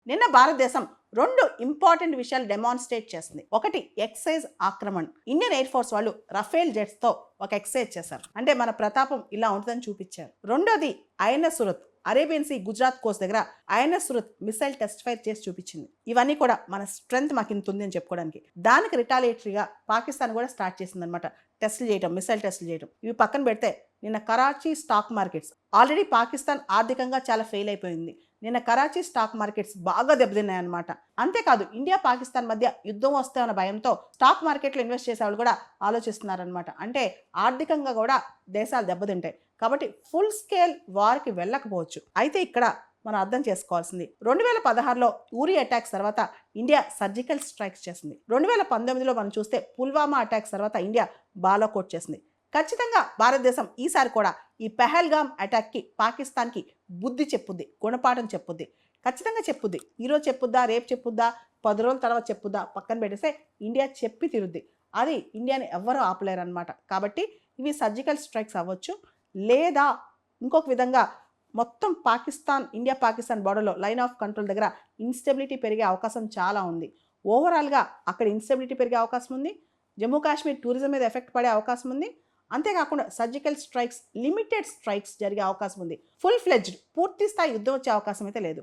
నిన్న భారతదేశం రెండు ఇంపార్టెంట్ విషయాలు డెమాన్స్ట్రేట్ చేసింది. ఒకటి ఎక్సైజ్ ఆక్రమణ. ఇండియన్ ఎయిర్ ఫోర్స్ వాళ్ళు రఫేల్ జెట్స్ తో ఒక ఎక్సైజ్ చేశారు. అంటే మన ప్రతాపం ఇలా ఉంటుందని చూపించారు. రెండోది INS Surat Arabian sea Gujarat coast దగ్గర INS Surat missile test fire చేసి చూపించింది. ఇవన్నీ కూడా మన స్ట్రెంగ్త్ మాకు ఇంత ఉంది అని చెప్పుకోవడానికి. దానికి రిటాలియేటరీగా పాకిస్తాన్ కూడా స్టార్ట్ చేసింది అనమాట. టెస్టులు చేయడం, మిసైల్ టెస్టులు చేయడం. ఇవి పక్కన పెడితే నిన్న Karachi stock markets already Pakistan ఆర్థికంగా చాలా ఫెయిల్ అయిపోయింది. నిన్న కరాచీ స్టాక్ మార్కెట్స్ బాగా దెబ్బతిన్నాయన్నమాట. అంతేకాదు ఇండియా పాకిస్తాన్ మధ్య యుద్ధం వస్తే అన్న భయంతో స్టాక్ మార్కెట్లో ఇన్వెస్ట్ చేసే వాళ్ళు కూడా ఆలోచిస్తున్నారనమాట. అంటే ఆర్థికంగా కూడా దేశాలు దెబ్బతింటాయి కాబట్టి ఫుల్ స్కేల్ వార్కి వెళ్ళకపోవచ్చు. అయితే ఇక్కడ మనం అర్థం చేసుకోవాల్సింది 2016లో ఊరి అటాక్స్ తర్వాత ఇండియా సర్జికల్ స్ట్రైక్స్ చేసింది. 2019లో మనం చూస్తే పుల్వామా అటాక్స్ తర్వాత ఇండియా బాలాకోట్ చేసింది. ఖచ్చితంగా భారతదేశం ఈసారి కూడా ఈ పెహల్గామ్ అటాక్కి పాకిస్తాన్కి బుద్ధి చెప్పుద్ది, గుణపాఠం చెప్పుద్ది. ఖచ్చితంగా చెప్పుద్ది. ఈరోజు చెప్పుద్దా, రేపు చెప్పుద్దా, 10 రోజుల తర్వాత చెప్పుద్దా పక్కన పెట్టేస్తే ఇండియా చెప్పి తిరుద్ది. అది ఇండియాని ఎవ్వరూ ఆపలేరు అనమాట. కాబట్టి ఇవి సర్జికల్ స్ట్రైక్స్ అవ్వచ్చు, లేదా ఇంకొక విధంగా మొత్తం పాకిస్తాన్ ఇండియా పాకిస్తాన్ బార్డర్లో లైన్ ఆఫ్ కంట్రోల్ దగ్గర ఇన్స్టెబిలిటీ పెరిగే అవకాశం చాలా ఉంది. ఓవరాల్గా అక్కడ ఇన్స్టెబిలిటీ పెరిగే అవకాశం ఉంది. జమ్మూ కాశ్మీర్ టూరిజం మీద ఎఫెక్ట్ పడే అవకాశం ఉంది. అంతేకాకుండా సర్జికల్ స్ట్రైక్స్, లిమిటెడ్ స్ట్రైక్స్ జరిగే అవకాశం ఉంది. ఫుల్ ఫ్లెడ్జ్డ్ పూర్తి స్థాయి యుద్ధం వచ్చే అవకాశం అయితే లేదు.